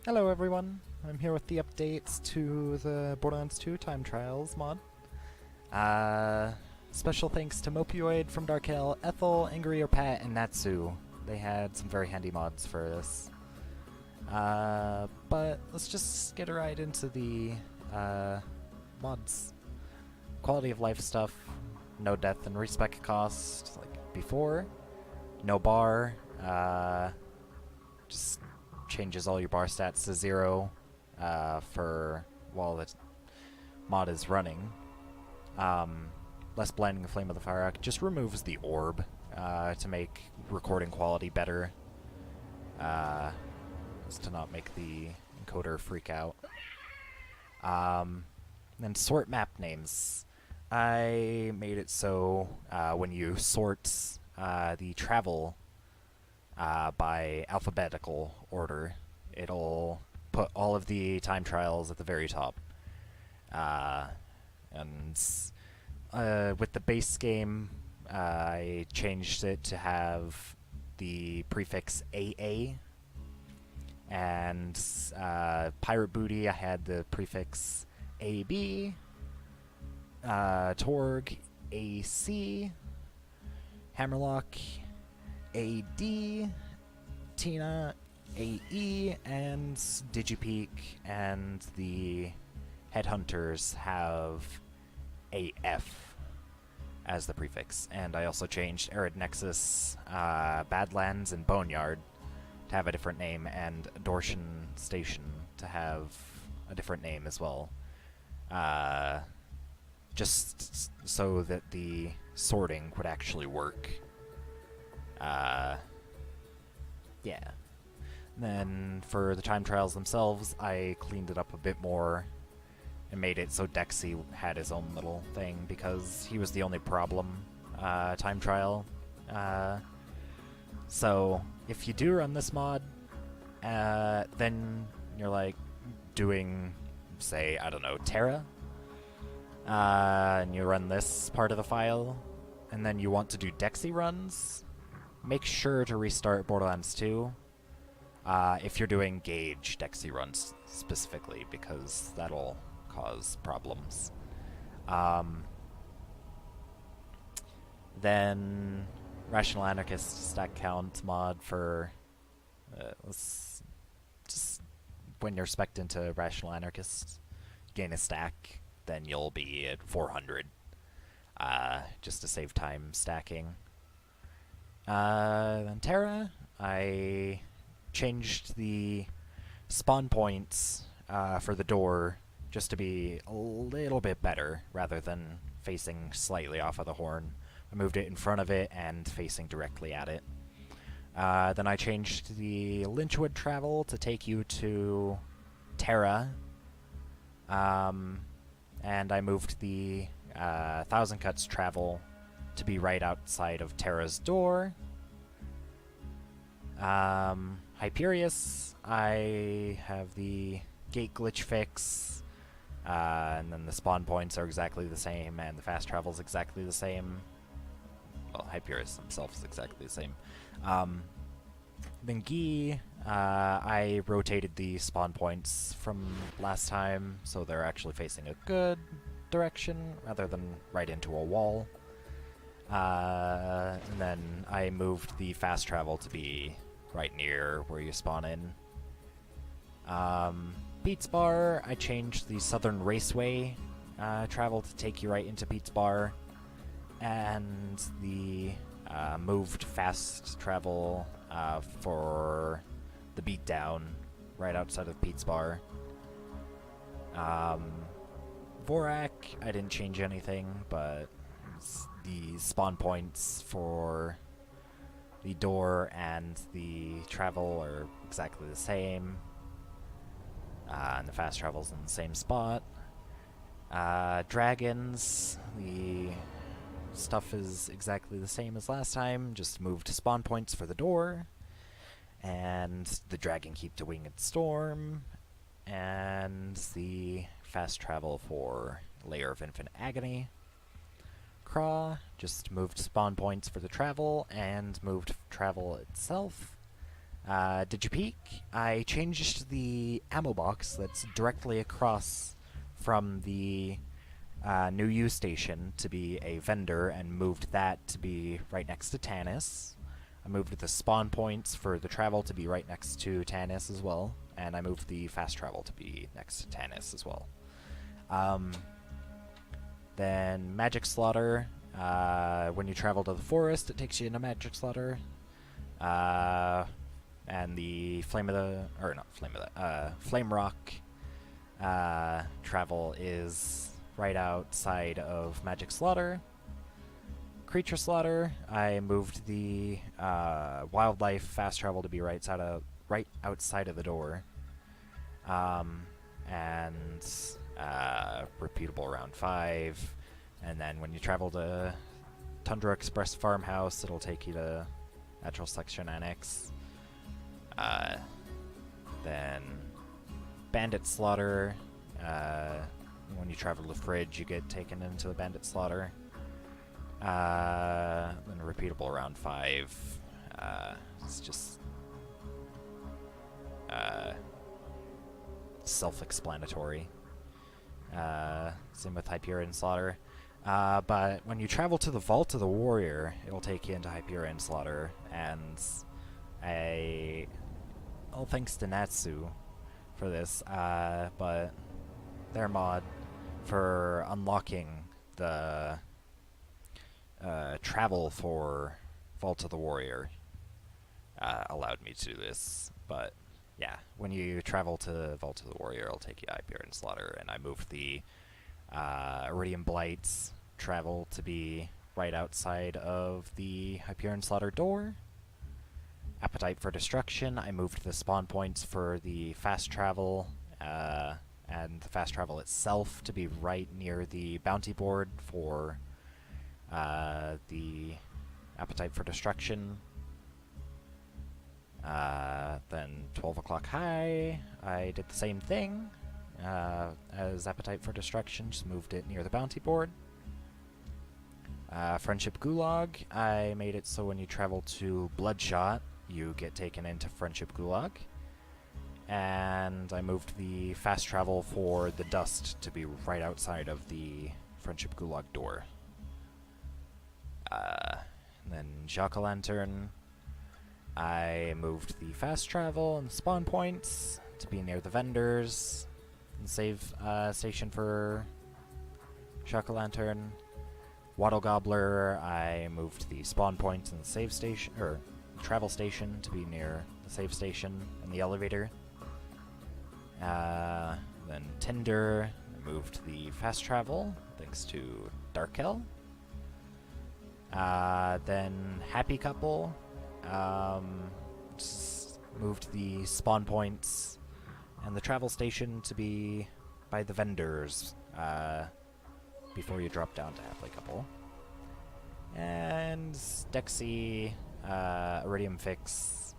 Hello everyone, I'm here with the updates to the Borderlands 2 Time Trials mod. Uh, Special thanks to Mopioid from Darkale, Ethel, Angrier Pat, and Natsu. They had some very handy mods for this. But let's just get right into the mods. Quality of life stuff, no death and respec cost, like before. No bar, just changes all your bar stats to 0 for while the mod is running. Less blinding flame of the fire arc just removes the orb to make recording quality better, just to not make the encoder freak out. Then sort map names. I made it so when you sort the travel by alphabetical order, it'll put all of the time trials at the very top. And with the base game, I changed it to have the prefix AA. And Pirate Booty, I had the prefix AB. Torg, AC. Hammerlock, AD, Tina, AE, and Digipeak, and the Headhunters have AF as the prefix. And I also changed Arid Nexus, Badlands, and Boneyard to have a different name, and Dorshan Station to have a different name as well. Just so that the sorting would actually work. Yeah. And then for the time trials themselves, I cleaned it up a bit more and made it so Dexy had his own little thing because he was the only problem time trial. So if you do run this mod, then you're like doing, say, I don't know, Terra, and you run this part of the file, and then you want to do Dexy runs, make sure to restart Borderlands 2 if you're doing Gauge Dexy runs specifically, because that'll cause problems. Then Rational Anarchist stack count mod for just when you're spec'd into Rational Anarchist, gain a stack, then you'll be at 400, just to save time stacking. Then Terra, I changed the spawn points for the door just to be a little bit better rather than facing slightly off of the horn. I moved it in front of it and facing directly at it. Then I changed the Lynchwood travel to take you to Terra, and I moved the Thousand Cuts travel to be right outside of Terra's door. Hyperius, I have the gate glitch fix, and then the spawn points are exactly the same, and the fast travel is exactly the same. Well, Hyperius himself is exactly the same. Then Guy, I rotated the spawn points from last time, so they're actually facing a good direction rather than right into a wall. And then I moved the fast travel to be right near where you spawn in. Beats Bar, I changed the Southern Raceway travel to take you right into Beats Bar, and the moved fast travel for the Beatdown right outside of Pete's Bar. Vorak, I didn't change anything, but the spawn points for the door and the travel are exactly the same, and the fast travel's in the same spot. Dragons, the stuff is exactly the same as last time, just moved spawn points for the door, and the Dragon Keep to Winged Storm, and the fast travel for Layer of Infinite Agony. Craw, just moved spawn points for the travel, and moved travel itself. Did you peek? I changed the ammo box that's directly across from the new U station to be a vendor and moved that to be right next to Tanis. I moved the spawn points for the travel to be right next to Tanis as well, and I moved the fast travel to be next to Tanis as well. Then Magic Slaughter. When you travel to the forest, it takes you into Magic Slaughter. And the Flame Rock travel is right outside of Magic Slaughter. Creature Slaughter, I moved the Wildlife fast travel to be right outside of the door. And repeatable round 5. And then when you travel to Tundra Express Farmhouse, it'll take you to Natural Selection Annex. Then Bandit Slaughter. When you travel to the fridge, you get taken into the Bandit Slaughter. Then repeatable round 5. It's just self-explanatory. Same with Hyperion Slaughter. But when you travel to the Vault of the Warrior, it'll take you into Hyperion Slaughter, and all thanks to Natsu for this, but their mod for unlocking the travel for Vault of the Warrior allowed me to do this. But yeah, when you travel to Vault of the Warrior, it'll take you to Hyperion Slaughter, and I moved the Iridium Blight's travel to be right outside of the Hyperion Slaughter door. Appetite for Destruction, I moved the spawn points for the fast travel and the fast travel itself to be right near the bounty board for the Appetite for Destruction. Then 12 o'clock high, I did the same thing as Appetite for Destruction, just moved it near the bounty board. Friendship Gulag, I made it so when you travel to Bloodshot, you get taken into Friendship Gulag. And I moved the fast travel for the Dust to be right outside of the Friendship Gulag door. And then Jack-o'-lantern, I moved the fast travel and spawn points to be near the vendors and save station for Jack-o'-lantern. Wattle Gobbler, I moved the spawn points and the save station, or travel station, to be near the save station and the elevator. Then Tinder, I moved the fast travel thanks to Darkel. Then Happy Couple, just moved the spawn points and the travel station to be by the vendors before you drop down to Happy Couple. And Dexy, Iridium Fix,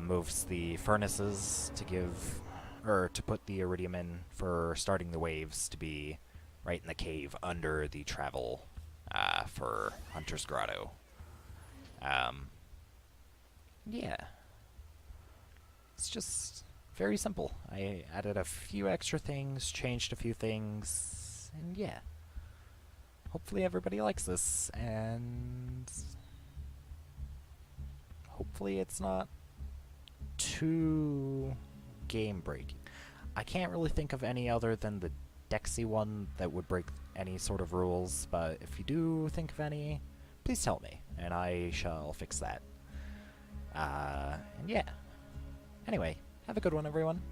moves the furnaces to put the Iridium in for starting the waves to be right in the cave under the travel for Hunter's Grotto. Yeah. It's just very simple. I added a few extra things, changed a few things, and yeah. Hopefully everybody likes this, and hopefully it's not too game-breaking. I can't really think of any other than the Dexy one that would break any sort of rules, but if you do think of any, please tell me, and I shall fix that. And yeah. Anyway, have a good one, everyone.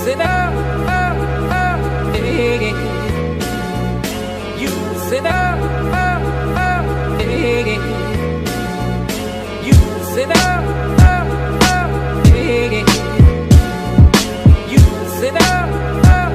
sit up, hey. You sit up, hey. You sit up, hey. You sit up, hey.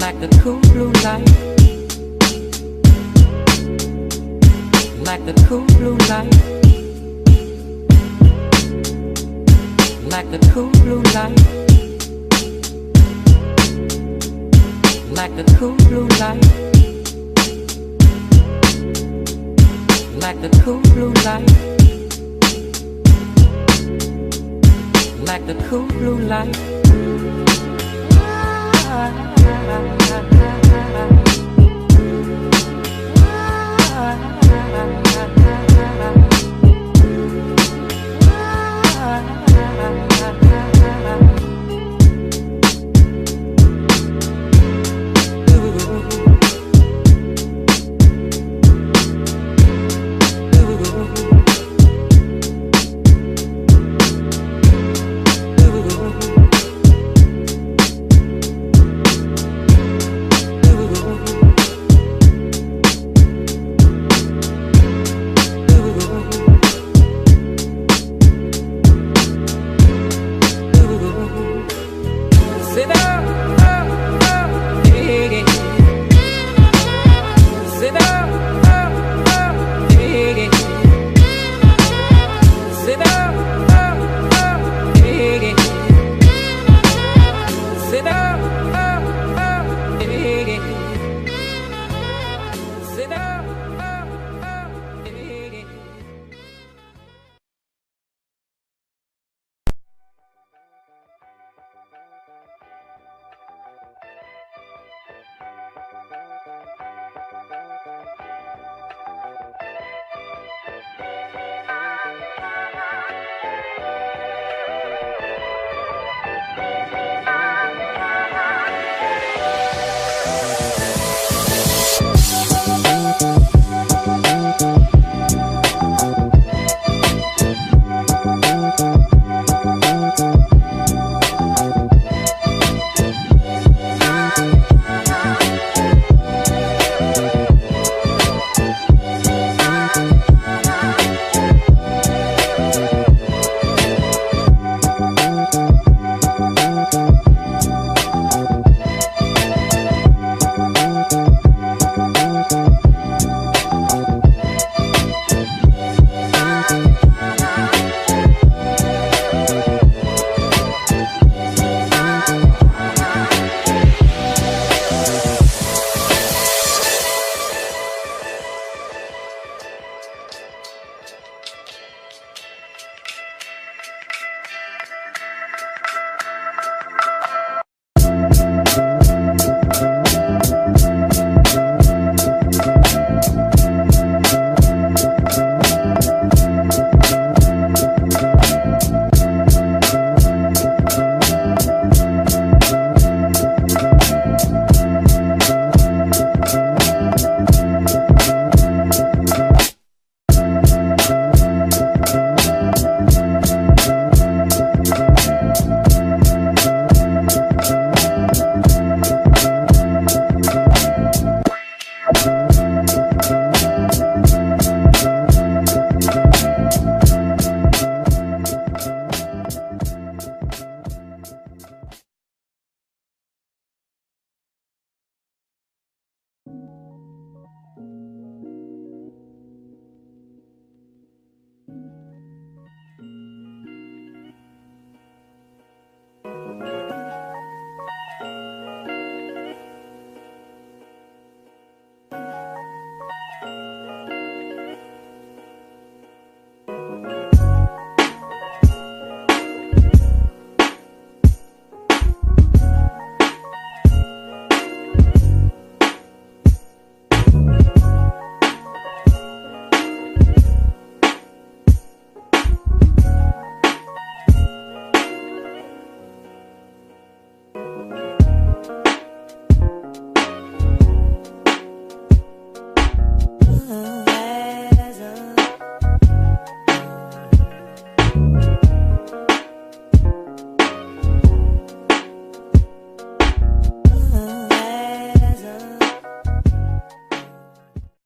Like the cool blue light, like the cool blue light, like the cool blue light, like the cool blue light, like the cool blue light, like the cool blue light.